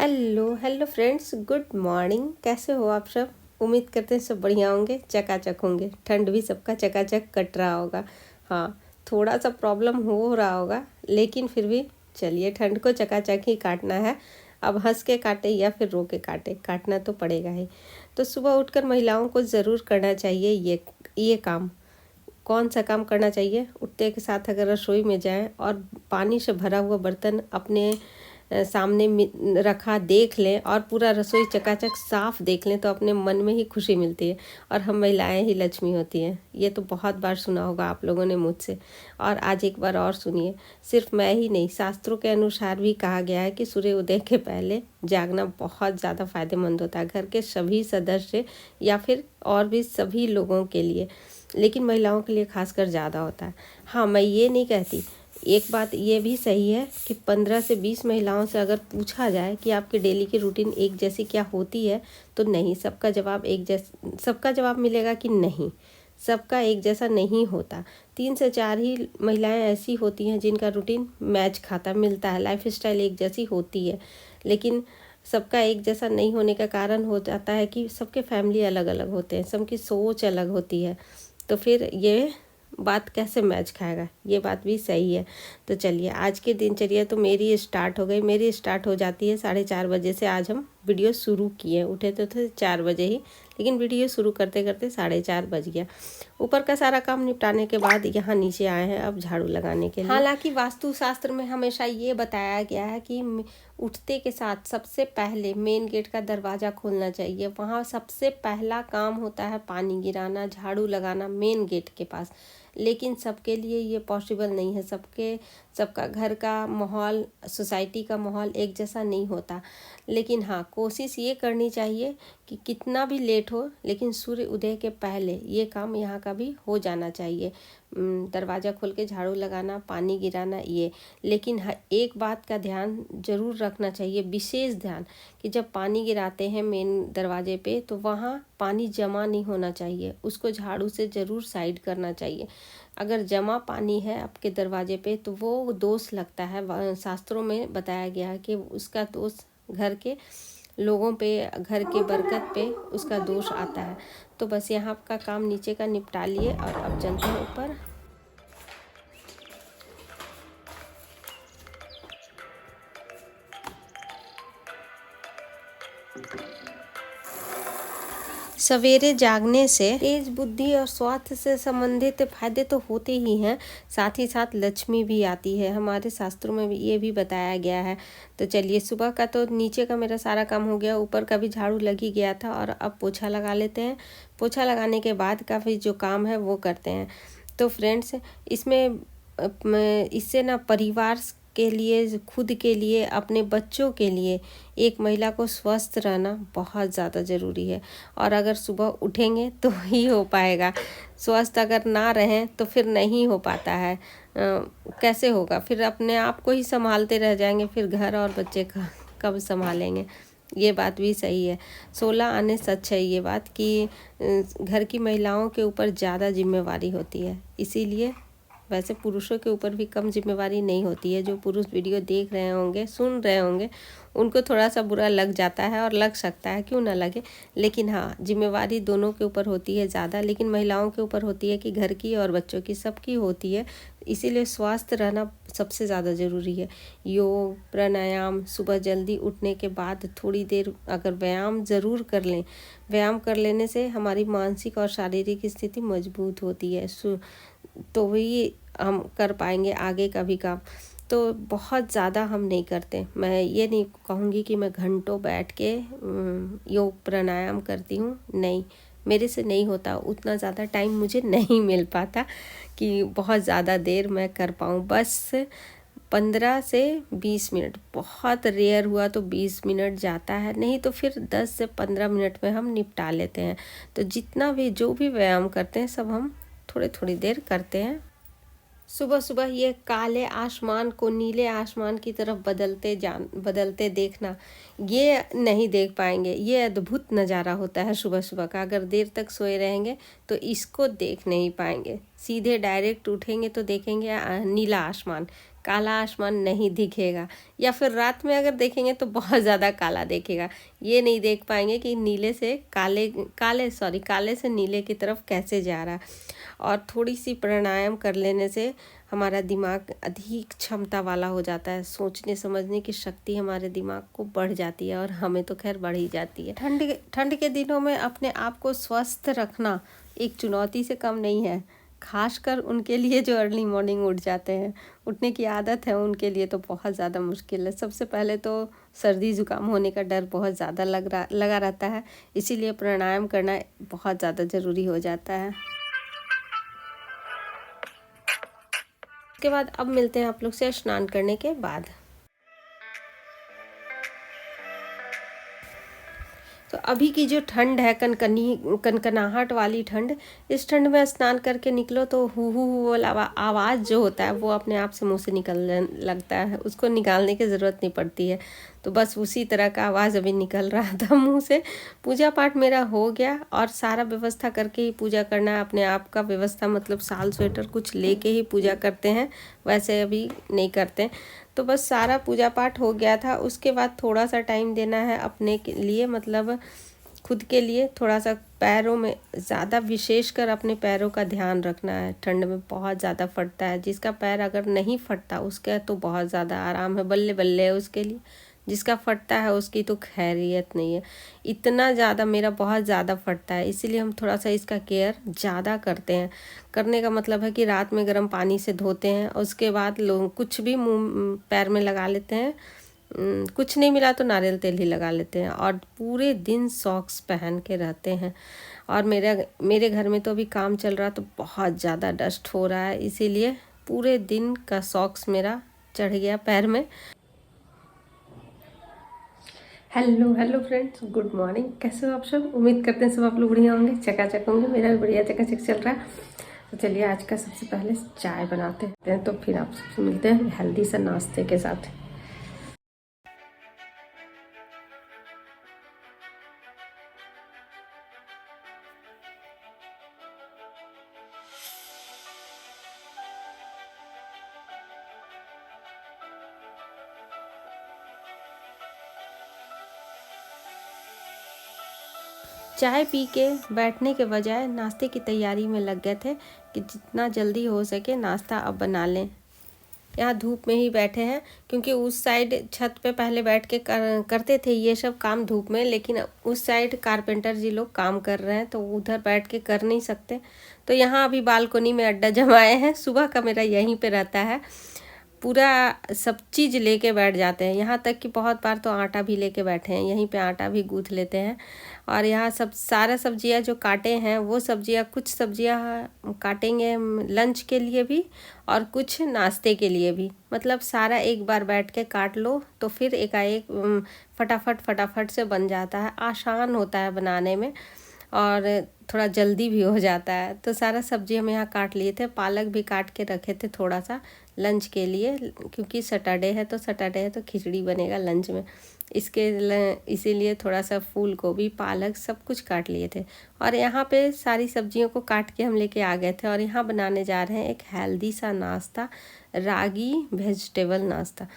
Hello hello friends, good morning. कैसे हो आप सब? उम्मीद करते हैं सब बढ़िया होंगे, चकाचक होंगे। ठंड भी सबका चकाचक कट रहा होगा। हाँ, थोड़ा सा प्रॉब्लम हो रहा होगा, लेकिन फिर भी चलिए, ठंड को चकाचक ही काटना है। अब हंस के काटे या फिर रो के काटे, काटना तो पड़ेगा ही। तो सुबह उठकर महिलाओं को ज़रूर करना चाहिए ये काम। कौन सा काम करना चाहिए? उठते के साथ अगर रसोई में जाएं और पानी से भरा हुआ बर्तन अपने सामने रखा देख लें और पूरा रसोई चकाचक साफ देख लें, तो अपने मन में ही खुशी मिलती है। और हम महिलाएं ही लक्ष्मी होती हैं। ये तो बहुत बार सुना होगा आप लोगों ने मुझसे, और आज एक बार और सुनिए। सिर्फ मैं ही नहीं, शास्त्रों के अनुसार भी कहा गया है कि सूर्य उदय के पहले जागना बहुत ज़्यादा फायदेमंद होता है, घर के सभी सदस्य या फिर और भी सभी लोगों के लिए, लेकिन महिलाओं के लिए खासकर ज़्यादा होता है। हाँ, मैं ये नहीं कहती, एक बात ये भी सही है कि 15 से 20 महिलाओं से अगर पूछा जाए कि आपकी डेली की रूटीन एक जैसी क्या होती है, तो नहीं, सबका जवाब मिलेगा कि नहीं, सबका एक जैसा नहीं होता। 3 से 4 ही महिलाएं ऐसी होती हैं जिनका रूटीन मैच खाता मिलता है, लाइफ स्टाइल एक जैसी होती है। लेकिन सबका एक जैसा नहीं होने का कारण हो जाता है कि सबके फैमिली अलग अलग होते हैं, सबकी सोच अलग होती है। तो फिर ये बात कैसे मैच खाएगा? ये बात भी सही है। तो चलिए, आज की दिनचर्या तो मेरी स्टार्ट हो गई। मेरी स्टार्ट हो जाती है 4:30 बजे से। आज हम वीडियो शुरू किए, उठे तो थे 4 बजे ही, लेकिन वीडियो शुरू करते करते 4:30 बज गया। ऊपर का सारा काम निपटाने के बाद यहाँ नीचे आए हैं अब झाड़ू लगाने के लिए। हालांकि वास्तुशास्त्र में हमेशा ये बताया गया है कि उठते के साथ सबसे पहले मेन गेट का दरवाज़ा खोलना चाहिए। वहाँ सबसे पहला काम होता है पानी गिराना, झाड़ू लगाना मेन गेट के पास। लेकिन सबके लिए ये पॉसिबल नहीं है। सबका घर का माहौल, सोसाइटी का माहौल एक जैसा नहीं होता। लेकिन हाँ, कोशिश ये करनी चाहिए कि कितना भी लेट हो, लेकिन सूर्य उदय के पहले ये काम यहाँ का भी हो जाना चाहिए। दरवाज़ा खोल के झाड़ू लगाना, पानी गिराना, ये। लेकिन हाँ, एक बात का ध्यान ज़रूर रखना चाहिए, विशेष ध्यान, कि जब पानी गिराते हैं मेन दरवाजे पे, तो वहाँ पानी जमा नहीं होना चाहिए। उसको झाड़ू से ज़रूर साइड करना चाहिए। अगर जमा पानी है आपके दरवाजे पे, तो वो दोष लगता है। शास्त्रों में बताया गया है कि उसका दोष घर के लोगों पे, घर के बरकत पे उसका दोष आता है। तो बस यहाँ का काम नीचे का निपटा लिए और अब चलते हैं ऊपर। सवेरे जागने से तेज बुद्धि और स्वास्थ्य से संबंधित फायदे तो होते ही हैं, साथ ही साथ लक्ष्मी भी आती है। हमारे शास्त्रों में भी ये भी बताया गया है। तो चलिए, सुबह का तो नीचे का मेरा सारा काम हो गया, ऊपर का भी झाड़ू लग ही गया था, और अब पोछा लगा लेते हैं। पोछा लगाने के बाद का भी जो काम है वो करते हैं। तो फ्रेंड्स, इससे ना परिवार के लिए, खुद के लिए, अपने बच्चों के लिए एक महिला को स्वस्थ रहना बहुत ज़्यादा ज़रूरी है। और अगर सुबह उठेंगे तो ही हो पाएगा। स्वस्थ अगर ना रहें तो फिर नहीं हो पाता है। कैसे होगा? फिर अपने आप को ही संभालते रह जाएंगे, फिर घर और बच्चे का कब संभालेंगे? ये बात भी सही है। 16 आने सच है ये बात कि घर की महिलाओं के ऊपर ज़्यादा जिम्मेवारी होती है। इसीलिए वैसे पुरुषों के ऊपर भी कम जिम्मेवारी नहीं होती है। जो पुरुष वीडियो देख रहे होंगे, सुन रहे होंगे, उनको थोड़ा सा बुरा लग जाता है, और लग सकता है, क्यों ना लगे। लेकिन हाँ, जिम्मेवारी दोनों के ऊपर होती है ज़्यादा, लेकिन महिलाओं के ऊपर होती है कि घर की और बच्चों की, सबकी होती है। इसीलिए स्वस्थ रहना सबसे ज़्यादा ज़रूरी है। योग, प्राणायाम, सुबह जल्दी उठने के बाद थोड़ी देर अगर व्यायाम ज़रूर कर लें। व्यायाम कर लेने से हमारी मानसिक और शारीरिक स्थिति मजबूत होती है, तो वही हम कर पाएंगे आगे का भी काम। तो बहुत ज़्यादा हम नहीं करते। मैं ये नहीं कहूँगी कि मैं घंटों बैठ के योग प्राणायाम करती हूँ, नहीं, मेरे से नहीं होता। उतना ज़्यादा टाइम मुझे नहीं मिल पाता कि बहुत ज़्यादा देर मैं कर पाऊँ। बस 15 से 20 मिनट, बहुत रेयर हुआ तो 20 मिनट जाता है, नहीं तो फिर 10 से 15 मिनट में हम निपटा लेते हैं। तो जितना भी जो भी व्यायाम करते हैं, सब हम थोड़ी थोड़ी देर करते हैं। सुबह सुबह ये काले आसमान को नीले आसमान की तरफ बदलते देखना, ये नहीं देख पाएंगे। ये अद्भुत नज़ारा होता है सुबह सुबह का। अगर देर तक सोए रहेंगे तो इसको देख नहीं पाएंगे। सीधे डायरेक्ट उठेंगे तो देखेंगे नीला आसमान, काला आसमान नहीं दिखेगा। या फिर रात में अगर देखेंगे तो बहुत ज़्यादा काला दिखेगा, ये नहीं देख पाएंगे कि नीले से काले से नीले की तरफ कैसे जा रहा है। और थोड़ी सी प्राणायाम कर लेने से हमारा दिमाग अधिक क्षमता वाला हो जाता है, सोचने समझने की शक्ति हमारे दिमाग को बढ़ जाती है, और हमें तो खैर बढ़ ही जाती है। ठंड के दिनों में अपने आप को स्वस्थ रखना एक चुनौती से कम नहीं है, खासकर उनके लिए जो अर्ली मॉर्निंग उठ जाते हैं। उठने की आदत है उनके लिए तो बहुत ज़्यादा मुश्किल है। सबसे पहले तो सर्दी ज़ुकाम होने का डर बहुत ज़्यादा लगा रहता है, इसीलिए प्राणायाम करना बहुत ज़्यादा ज़रूरी हो जाता है। उसके बाद अब मिलते हैं आप लोग से स्नान करने के बाद। तो अभी की जो ठंड है, कनकनाहट वाली ठंड, इस ठंड में स्नान करके निकलो तो हु वाला आवाज़ जो होता है वो अपने आप से मुंह से निकलने लगता है, उसको निकालने की ज़रूरत नहीं पड़ती है। तो बस उसी तरह का आवाज़ अभी निकल रहा था मुंह से। पूजा पाठ मेरा हो गया, और सारा व्यवस्था करके ही पूजा करना है। अपने आप का व्यवस्था मतलब शाल स्वेटर कुछ लेके ही पूजा करते हैं, वैसे अभी नहीं करते। तो बस सारा पूजा पाठ हो गया था। उसके बाद थोड़ा सा टाइम देना है अपने के लिए, मतलब खुद के लिए। थोड़ा सा पैरों में ज़्यादा, विशेषकर अपने पैरों का ध्यान रखना है। ठंड में बहुत ज़्यादा फटता है, जिसका पैर अगर नहीं फटता उसका तो बहुत ज़्यादा आराम है, बल्ले बल्ले है उसके लिए। जिसका फटता है उसकी तो खैरियत नहीं है। इतना ज़्यादा, मेरा बहुत ज़्यादा फटता है, इसीलिए हम थोड़ा सा इसका केयर ज़्यादा करते हैं। करने का मतलब है कि रात में गर्म पानी से धोते हैं, उसके बाद लोग कुछ भी मुंह पैर में लगा लेते हैं। कुछ नहीं मिला तो नारियल तेल ही लगा लेते हैं, और पूरे दिन सॉक्स पहन के रहते हैं। और मेरे घर में तो अभी काम चल रहा, तो बहुत ज़्यादा डस्ट हो रहा है, इसीलिए पूरे दिन का सॉक्स मेरा चढ़ गया पैर में। Hello friends, good morning. कैसे हो आप सब? उम्मीद करते हैं सब आप लोग बढ़िया होंगे, चकाचक होंगे। मेरा भी बढ़िया चकाचक चल रहा है। तो चलिए आज का सबसे पहले चाय बनाते हैं, तो फिर आप सबसे मिलते हैं हेल्दी सा नाश्ते के साथ। चाय पी के बैठने के बजाय नाश्ते की तैयारी में लग गए थे कि जितना जल्दी हो सके नाश्ता अब बना लें। यहाँ धूप में ही बैठे हैं, क्योंकि उस साइड छत पे पहले बैठ के करते थे ये सब काम धूप में, लेकिन उस साइड कारपेंटर जी लोग काम कर रहे हैं, तो उधर बैठ के कर नहीं सकते। तो यहाँ अभी बालकोनी में अड्डा जमाए हैं। सुबह का मेरा यहीं पे रहता है, पूरा सब चीज़ लेके बैठ जाते हैं। यहाँ तक कि बहुत बार तो आटा भी लेके बैठे हैं, यहीं पे आटा भी गूँथ लेते हैं। और यहाँ सब सारा सब्जियाँ जो काटे हैं वो सब्जियाँ, कुछ सब्जियाँ काटेंगे लंच के लिए भी और कुछ नाश्ते के लिए भी। मतलब सारा एक बार बैठ के काट लो तो फिर एकाएक फटाफट से बन जाता है, आसान होता है बनाने में, और थोड़ा जल्दी भी हो जाता है। तो सारा सब्जी हम यहाँ काट लिए थे, पालक भी काट के रखे थे थोड़ा सा लंच के लिए, क्योंकि सैटरडे है तो खिचड़ी बनेगा लंच में। इसीलिए थोड़ा सा फूल गोभी, पालक सब कुछ काट लिए थे। और यहाँ पे सारी सब्जियों को काट के हम लेके आ गए थे, और यहाँ बनाने जा रहे हैं एक हेल्दी सा नाश्ता, रागी वेजिटेबल नाश्ता।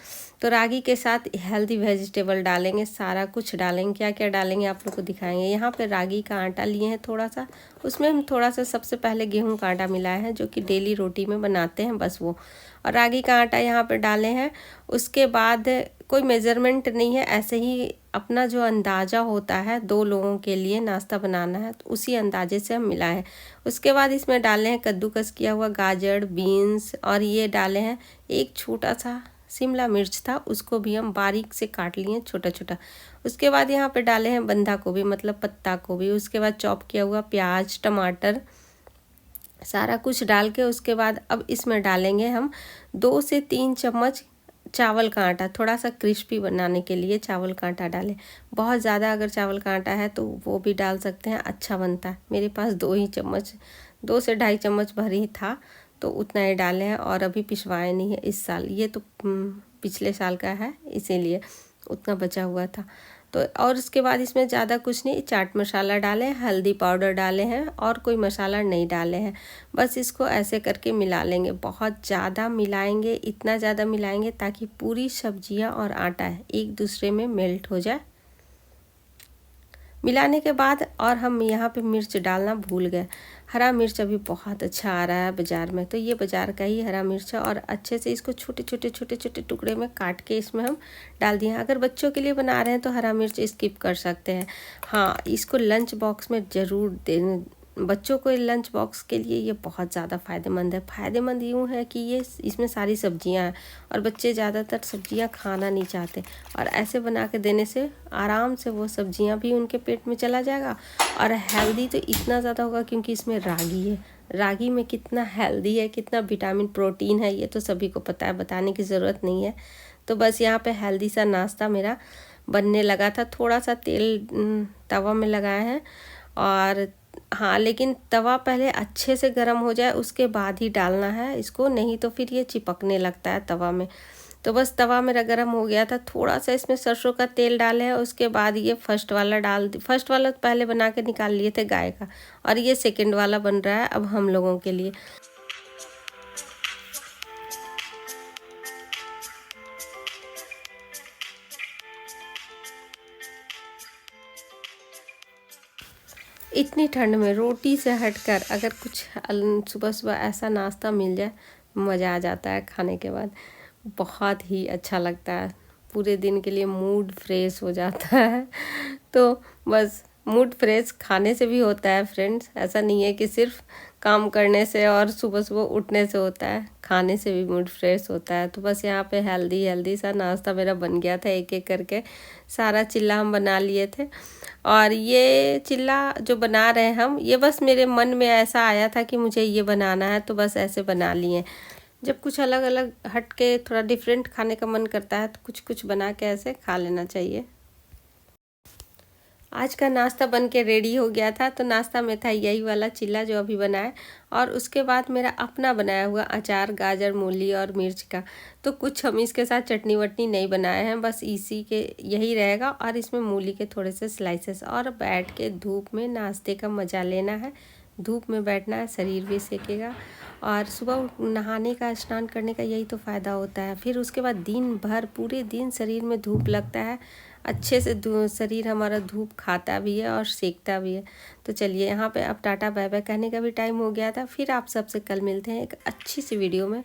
तो रागी के साथ हेल्दी वेजिटेबल डालेंगे, सारा कुछ डालेंगे। क्या क्या डालेंगे आप लोग को दिखाएंगे। यहाँ पे रागी का आटा लिए हैं थोड़ा सा, उसमें हम थोड़ा सा सबसे पहले गेहूं का आटा मिलाया है, जो कि डेली रोटी में बनाते हैं बस वो, और रागी का आटा यहाँ पे डाले हैं। उसके बाद कोई मेज़रमेंट नहीं है, ऐसे ही अपना जो अंदाज़ा होता है 2 लोगों के लिए नाश्ता बनाना है, तो उसी अंदाजे से हम मिलाएं। उसके बाद इसमें डाले हैं कद्दूकस किया हुआ गाजर, बीन्स, और ये डाले हैं एक छोटा सा शिमला मिर्च था, उसको भी हम बारीक से काट लिए छोटा छोटा। उसके बाद यहाँ पे डाले हैं बंधा गोभी, मतलब पत्ता गोभी। उसके बाद चॉप किया हुआ प्याज, टमाटर, सारा कुछ डाल के उसके बाद अब इसमें डालेंगे हम 2 से 3 चम्मच चावल का आटा। थोड़ा सा क्रिस्पी बनाने के लिए चावल का आटा डालें। बहुत ज़्यादा अगर चावल का आटा है तो वो भी डाल सकते हैं, अच्छा बनता है। मेरे पास 2 ही चम्मच, 2 से 2.5 चम्मच भर ही था, तो उतना ही डाले हैं। और अभी पिसवाए नहीं है इस साल, ये तो पिछले साल का है, इसीलिए उतना बचा हुआ था। तो और उसके बाद इसमें ज़्यादा कुछ नहीं, चाट मसाला डाले, हल्दी पाउडर डाले हैं और कोई मसाला नहीं डाले हैं। बस इसको ऐसे करके मिला लेंगे, बहुत ज़्यादा मिलाएंगे, इतना ज़्यादा मिलाएंगे ताकि पूरी सब्जियां और आटा एक दूसरे में मेल्ट हो जाए। मिलाने के बाद और हम यहाँ पे मिर्च डालना भूल गए। हरा मिर्च अभी बहुत अच्छा आ रहा है बाज़ार में, तो ये बाज़ार का ही हरा मिर्च है और अच्छे से इसको छोटे छोटे टुकड़े में काट के इसमें हम डाल दिए हैं। अगर बच्चों के लिए बना रहे हैं तो हरा मिर्च स्किप कर सकते हैं। हाँ, इसको लंच बॉक्स में ज़रूर दें, बच्चों को लंच बॉक्स के लिए ये बहुत ज़्यादा फ़ायदेमंद है। फ़ायदेमंद यूँ है कि ये इसमें सारी सब्जियां हैं और बच्चे ज़्यादातर सब्जियां खाना नहीं चाहते, और ऐसे बना के देने से आराम से वो सब्जियां भी उनके पेट में चला जाएगा। और हेल्दी तो इतना ज़्यादा होगा क्योंकि इसमें रागी है। रागी में कितना हेल्दी है, कितना विटामिन प्रोटीन है, ये तो सभी को पता है, बताने की ज़रूरत नहीं है। तो बस यहाँ पे हेल्दी सा नाश्ता मेरा बनने लगा था। थोड़ा सा तेल तवा में लगाए हैं, और हाँ, लेकिन तवा पहले अच्छे से गर्म हो जाए उसके बाद ही डालना है इसको, नहीं तो फिर ये चिपकने लगता है तवा में। तो बस तवा मेरा गर्म हो गया था, थोड़ा सा इसमें सरसों का तेल डाले है, उसके बाद ये फर्स्ट वाला फर्स्ट वाला तो पहले बना के निकाल लिए थे गाय का, और ये सेकंड वाला बन रहा है अब हम लोगों के लिए। इतनी ठंड में रोटी से हटकर अगर कुछ सुबह सुबह ऐसा नाश्ता मिल जाए, मज़ा आ जाता है खाने के बाद, बहुत ही अच्छा लगता है, पूरे दिन के लिए मूड फ्रेश हो जाता है। तो बस मूड फ्रेश खाने से भी होता है फ्रेंड्स, ऐसा नहीं है कि सिर्फ काम करने से और सुबह सुबह उठने से होता है, खाने से भी मूड फ्रेश होता है। तो बस यहाँ पे हेल्दी सा नाश्ता मेरा बन गया था, एक एक करके सारा चिल्ला हम बना लिए थे। और ये चिल्ला जो बना रहे हैं हम, ये बस मेरे मन में ऐसा आया था कि मुझे ये बनाना है, तो बस ऐसे बना लिए। जब कुछ अलग अलग हट के थोड़ा डिफरेंट खाने का मन करता है तो कुछ कुछ बना के ऐसे खा लेना चाहिए। आज का नाश्ता बन के रेडी हो गया था, तो नाश्ता में था यही वाला चिल्ला जो अभी बनाया, और उसके बाद मेरा अपना बनाया हुआ अचार गाजर मूली और मिर्च का। तो कुछ हम इसके साथ चटनी वटनी नहीं बनाए हैं, बस इसी के यही रहेगा, और इसमें मूली के थोड़े से स्लाइसेस, और बैठ के धूप में नाश्ते का मज़ा लेना है। धूप में बैठना है, शरीर भी सेकेगा, और सुबह नहाने का स्नान करने का यही तो फ़ायदा होता है। फिर उसके बाद दिन भर पूरे दिन शरीर में धूप लगता है, अच्छे से शरीर हमारा धूप खाता भी है और सेकता भी है। तो चलिए यहाँ पे अब टाटा बाय बाय कहने का भी टाइम हो गया था। फिर आप सबसे कल मिलते हैं एक अच्छी सी वीडियो में।